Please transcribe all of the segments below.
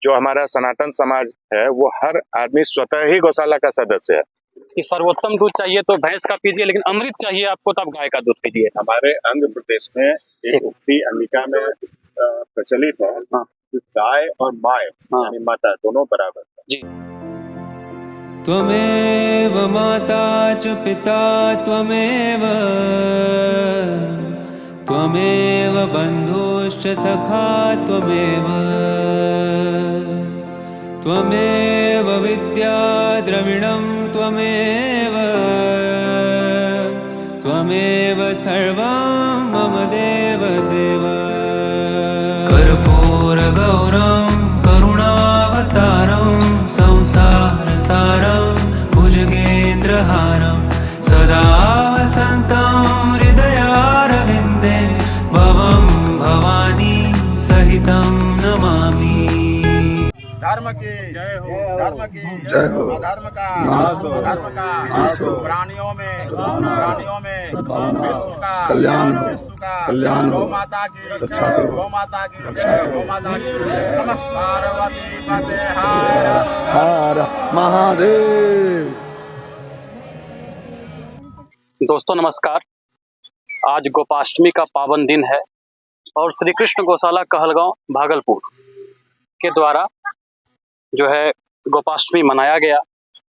जो हमारा सनातन समाज है वो हर आदमी स्वतः ही गौशाला का सदस्य है। कि सर्वोत्तम दूध चाहिए तो भैंस का पीजिए, लेकिन अमृत चाहिए आपको तो आप गाय का दूध पीजिए। हमारे आंध्र प्रदेश में एक उक्ति अंगिका में प्रचलित है कि गाय और माय यानी माता दोनों बराबर है। जी। त्वमेव माता च पिता त्वमेव बन्धुश्च सखा त्वमेव विद्या द्रविणं त्वमेव सर्वं मम देवदेव। कर्पूरगौरं करुणावतारं संसारसारं भुजगेन्द्रहारं सदा वसन्तं हृदयारविन्दे भवं भवानी सहितं नमामि। धर्म की जय हो, धर्म की जय हो, धर्म का धर्म का प्राणियों में विश्व का कल्याण गौ माता की रक्षा करो, गौ माता की गौ माता की नमः पार्वती पते हर महादेव। दोस्तों नमस्कार। आज गोपाष्टमी का पावन दिन है और श्री कृष्ण गौशाला कहलगांव भागलपुर के द्वारा जो है गोपाष्टमी मनाया गया।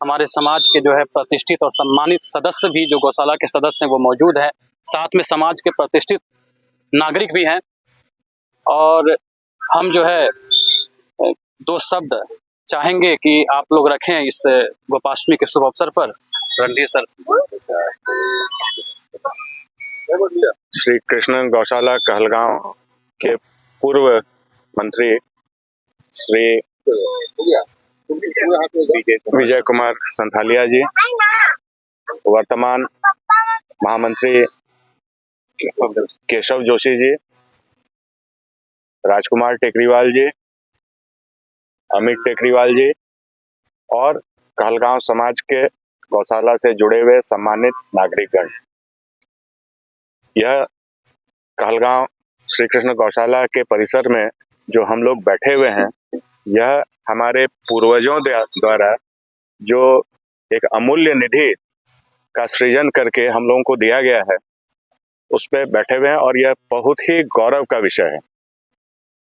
हमारे समाज के जो है प्रतिष्ठित और सम्मानित सदस्य भी जो गौशाला के सदस्य हैं वो मौजूद हैं, साथ में समाज के प्रतिष्ठित नागरिक भी हैं। और हम जो है दो शब्द चाहेंगे कि आप लोग रखें इस गोपाष्टमी के शुभ अवसर पर। रणधीर सर। श्री कृष्ण गौशाला कहलगांव के पूर्व मंत्री श्री विजय कुमार संथालिया जी, वर्तमान महामंत्री केशव जोशी जी, राजकुमार टेकरीवाल जी, अमित टेकरीवाल जी और कहलगांव समाज के गौशाला से जुड़े हुए सम्मानित नागरिकगण। यह कहलगांव श्री कृष्ण गौशाला के परिसर में जो हम लोग बैठे हुए हैं, यह हमारे पूर्वजों द्वारा जो एक अमूल्य निधि का सृजन करके हम लोगों को दिया गया है, उस पे बैठे हुए हैं और यह बहुत ही गौरव का विषय है।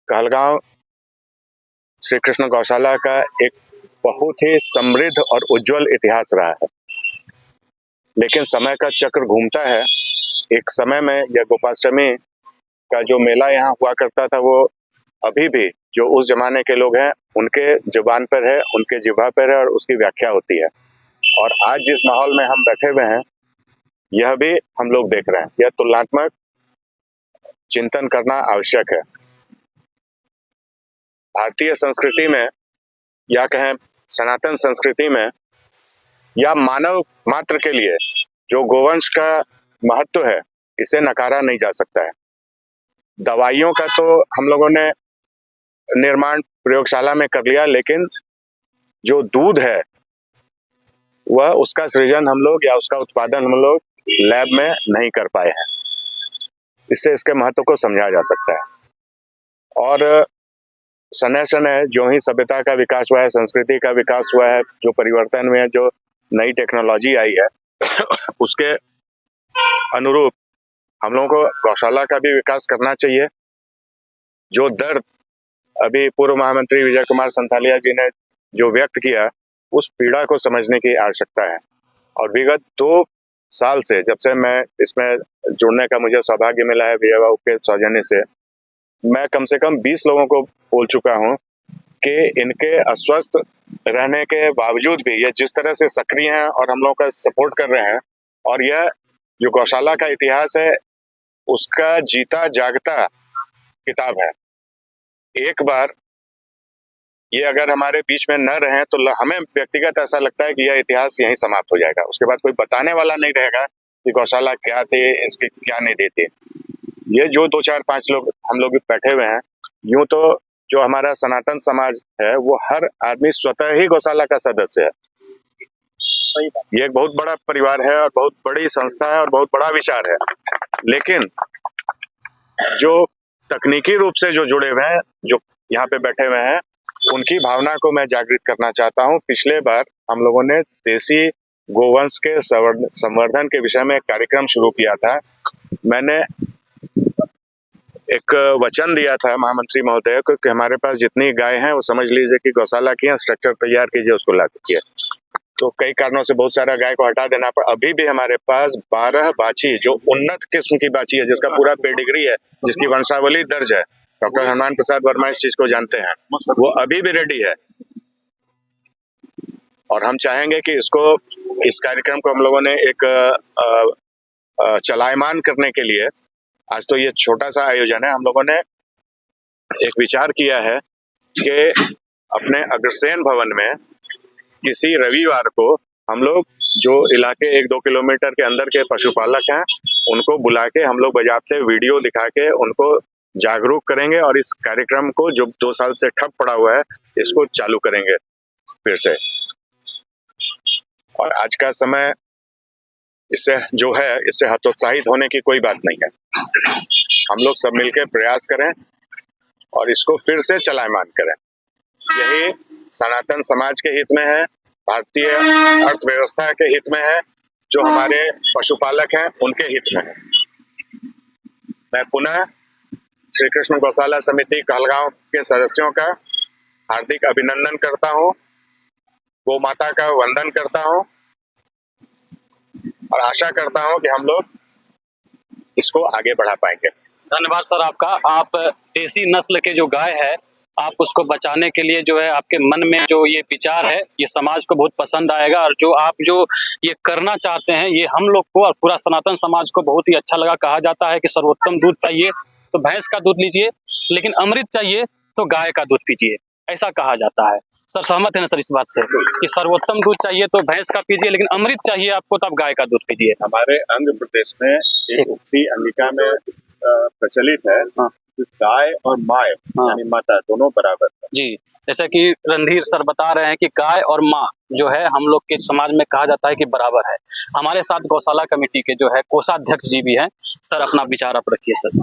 कहलगांव श्री कृष्ण गौशाला का एक बहुत ही समृद्ध और उज्जवल इतिहास रहा है, लेकिन समय का चक्र घूमता है। एक समय में यह गोपाष्टमी का जो मेला यहाँ हुआ करता था, वो अभी भी जो उस जमाने के लोग हैं उनके जुबान पर है, उनके जिह्वा पर है और उसकी व्याख्या होती है। और आज जिस माहौल में हम बैठे हुए हैं, यह भी हम लोग देख रहे हैं। यह तुलनात्मक चिंतन करना आवश्यक है। भारतीय संस्कृति में या कहें सनातन संस्कृति में या मानव मात्र के लिए जो गोवंश का महत्व है, इसे नकारा नहीं जा सकता है। दवाइयों का तो हम लोगों ने निर्माण प्रयोगशाला में कर लिया, लेकिन जो दूध है वह उसका सृजन हम लोग या उसका उत्पादन हम लोग लैब में नहीं कर पाए हैं। इससे इसके महत्व को समझा जा सकता है। और समय समय जो ही सभ्यता का विकास हुआ है, संस्कृति का विकास हुआ है, जो परिवर्तन हुए हैं, जो नई टेक्नोलॉजी आई है उसके अनुरूप हम लोगों को गौशाला का भी विकास करना चाहिए। जो दर्द अभी पूर्व महामंत्री विजय कुमार संथालिया जी ने जो व्यक्त किया, उस पीड़ा को समझने की आवश्यकता है। और विगत 2 साल से जब से मैं इसमें जुड़ने का मुझे सौभाग्य मिला है विजय बाबू के सौजन्य से, मैं कम से कम 20 लोगों को बोल चुका हूं कि इनके अस्वस्थ रहने के बावजूद भी ये जिस तरह से सक्रिय हैं और हम लोगों का सपोर्ट कर रहे हैं, और यह जो गौशाला का इतिहास है उसका जीता जागता किताब है। एक बार ये अगर हमारे बीच में न रहे तो हमें व्यक्तिगत ऐसा लगता है कि यह इतिहास यहीं समाप्त हो जाएगा। उसके बाद कोई बताने वाला नहीं रहेगा कि गौशाला क्या थी, इसकी क्या निधि थी। ये जो 2, 4, 5 लोग हम लोग बैठे हुए हैं, यूं तो जो हमारा सनातन समाज है वो हर आदमी स्वतः ही गौशाला का सदस्य है। ये एक बहुत बड़ा परिवार है और बहुत बड़ी संस्था है और बहुत बड़ा विचार है। लेकिन जो तकनीकी रूप से जो जुड़े हुए हैं, जो यहाँ पे बैठे हुए हैं, उनकी भावना को मैं जागृत करना चाहता हूं। पिछले बार हम लोगों ने देसी गोवंश के संवर्धन के विषय में एक कार्यक्रम शुरू किया था। मैंने एक वचन दिया था महामंत्री महोदय को कि हमारे पास जितनी गाय हैं वो समझ लीजिए कि गौशाला की हैं, स्ट्रक्चर तैयार कीजिए, उसको ला दीजिए। तो कई कारणों से बहुत सारा गाय को हटा देना पड़ा। अभी भी हमारे पास 12 बाछी जो उन्नत किस्म की बाछी है, जिसका पूरा पेडिग्री है, जिसकी वंशावली दर्ज है, डॉक्टर हनुमान प्रसाद वर्मा इस चीज को जानते हैं, वो अभी भी रेडी है। और हम चाहेंगे कि इस कार्यक्रम को हम लोगों ने एक चलायमान करने के लिए, आज तो ये छोटा सा आयोजन है, हम लोगों ने एक विचार किया है कि अपने अग्रसेन भवन में किसी रविवार को हम लोग जो इलाके 1-2 किलोमीटर के अंदर के पशुपालक हैं उनको बुला के हम लोग बजाते वीडियो दिखा के उनको जागरूक करेंगे और इस कार्यक्रम को जो 2 साल से ठप पड़ा हुआ है इसको चालू करेंगे फिर से। और आज का समय इससे हतोत्साहित होने की कोई बात नहीं है। हम लोग सब मिलकर प्रयास करें और इसको फिर से चलायमान करें। यही सनातन समाज के हित में है, भारतीय अर्थव्यवस्था के हित में है, जो हमारे पशुपालक हैं उनके हित में है। मैं पुनः श्री कृष्ण गौशाला समिति कहलगांव के सदस्यों का हार्दिक अभिनंदन करता हूं, गौ माता का वंदन करता हूं और आशा करता हूं कि हम लोग इसको आगे बढ़ा पाएंगे। धन्यवाद सर आपका। आप देसी नस्ल के जो गाय है आप उसको बचाने के लिए जो है आपके मन में जो ये विचार है ये समाज को बहुत पसंद आएगा, और जो आप ये करना चाहते हैं ये हम लोग को और पूरा सनातन समाज को बहुत ही अच्छा लगा। कहा जाता है कि सर्वोत्तम दूध चाहिए तो भैंस का दूध लीजिए, लेकिन अमृत चाहिए तो गाय का दूध पीजिए, ऐसा कहा जाता है। सर सहमत है ना सर इस बात से कि सर्वोत्तम दूध चाहिए तो भैंस का पीजिए, लेकिन अमृत चाहिए आपको तो आप गाय का दूध पीजिए। हमारे आंध्र प्रदेश में एक उक्ति अंगिका में प्रचलित है, गाय और माय यानी माता दोनों बराबर है। जी, जैसा कि रणधीर सर बता रहे हैं कि गाय और माँ जो है हम लोग के समाज में कहा जाता है कि बराबर है। हमारे साथ गौशाला कमेटी के जो है कोषाध्यक्ष जी भी हैं। सर अपना विचार आप रखिए सर।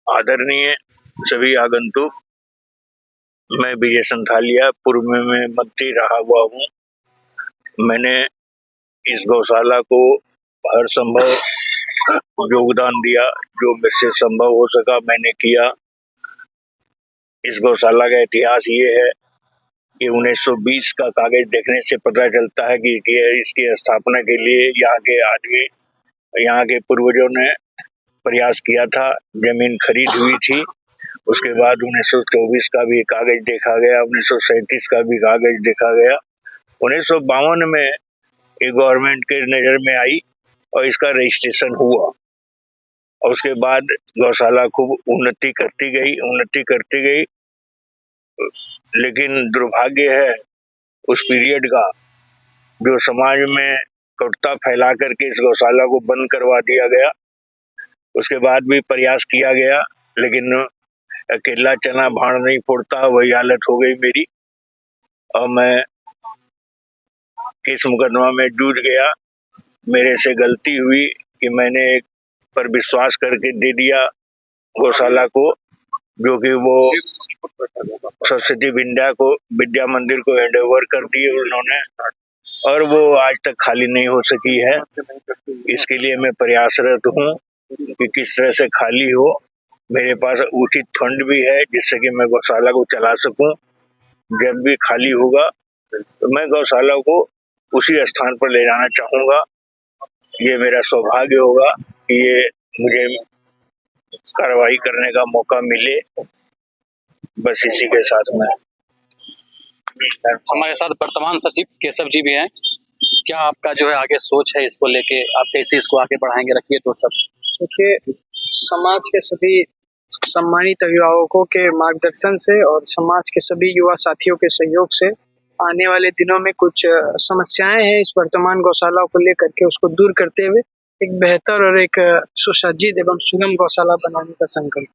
आदरणीय सभी आगंतुक, मैं विजय संथालिया पूर्व में मैं मंत्री रहा हुआ हूँ। मैंने इस गौशाला को हर संभव योगदान दिया, जो मेरे से संभव हो सका मैंने किया। इस गौशाला का इतिहास ये है कि 1920 का कागज देखने से पता चलता है कि इसकी स्थापना के लिए यहाँ के पूर्वजों ने प्रयास किया था। जमीन खरीद हुई थी, उसके बाद 1924 का भी कागज देखा गया, 1937 का भी कागज देखा गया। 1952 में ये गवर्नमेंट के नजर में आई और इसका रजिस्ट्रेशन हुआ, और उसके बाद गौशाला खूब उन्नति करती गई। लेकिन दुर्भाग्य है उस पीरियड का, जो समाज में कटुता फैला करके इस गौशाला को बंद करवा दिया गया। उसके बाद भी प्रयास किया गया, लेकिन अकेला चना भाड़ नहीं फोड़ता, वही हालत हो गई मेरी। और मैं किस मुकदमा में जूझ गया। मेरे से गलती हुई कि मैंने एक पर विश्वास करके दे दिया गौशाला को, जो कि वो सरस्वती विद्या मंदिर को हैंड ओवर कर दिए उन्होंने, और वो आज तक खाली नहीं हो सकी है। इसके लिए मैं प्रयासरत हूँ कि किस तरह से खाली हो। मेरे पास उचित फंड भी है जिससे कि मैं गौशाला को चला सकूं। जब भी खाली होगा तो मैं गौशाला को उसी स्थान पर ले जाना चाहूंगा। ये मेरा सौभाग्य होगा कि ये मुझे कार्रवाई करने का मौका मिले। बस इसी के साथ में हमारे साथ वर्तमान सचिव केशव जी भी हैं। क्या आपका जो है आगे सोच है इसको लेके, आप कैसे इसको आगे बढ़ाएंगे? रखिए तो सब। देखिए, समाज के सभी सम्मानित अभिभावकों के मार्गदर्शन से और समाज के सभी युवा साथियों के सहयोग से आने वाले दिनों में कुछ समस्याएं हैं इस वर्तमान गौशाला को लेकर के, उसको दूर करते हुए एक बेहतर और एक सुसज्जित एवं सुगम गौशाला बनाने का संकल्प।